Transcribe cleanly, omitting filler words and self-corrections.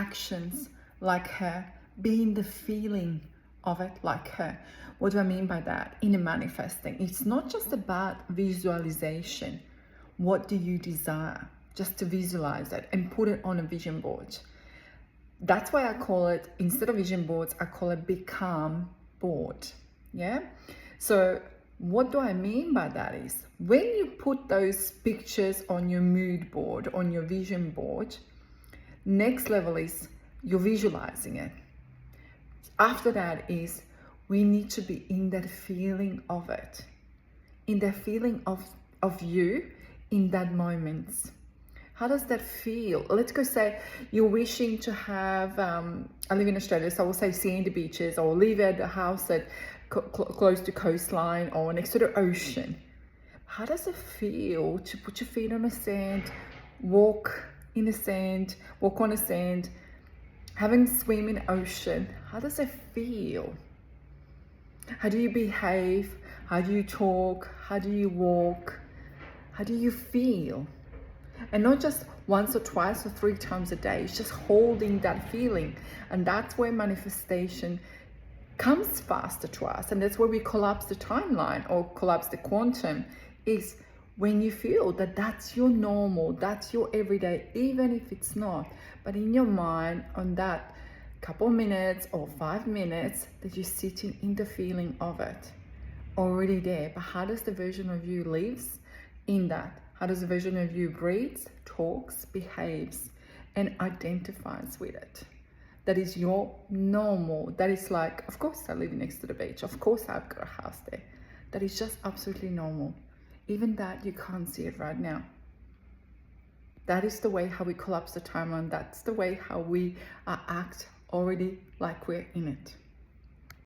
actions like her, be in the feeling of it like her. What do I mean by that? In a manifesting, it's not just about visualization. What do you desire? Just to visualize it and put it on a vision board. That's why I call it, instead of vision boards, I call it become board. Yeah. So what do I mean by that is, when you put those pictures on your mood board, on your vision board, next level is you're visualizing it. After that is, we need to be in that feeling of it, in the feeling of you in that moment. How does that feel? Let's go say you're wishing to have, I live in Australia, so I will say sandy beaches, or live at a house that close to coastline or next to the ocean. How does it feel to put your feet on the sand, walk in the sand, walk on the sand, having swim in the ocean? How does it feel? How do you behave? How do you talk? How do you walk? How do you feel? And not just once or twice or 3 times a day. It's just holding that feeling. And that's where manifestation comes faster to us. And that's where we collapse the timeline or collapse the quantum, is when you feel that that's your normal, that's your everyday, even if it's not. But in your mind, on that couple minutes or 5 minutes that you're sitting in the feeling of it, already there. But how does the version of you lives in that? How does the version of you breathes, talks, behaves, and identifies with it? That is your normal. That is like, of course I live next to the beach. Of course I've got a house there. That is just absolutely normal. Even that you can't see it right now. That is the way how we collapse the timeline. That's the way how we act already like we're in it.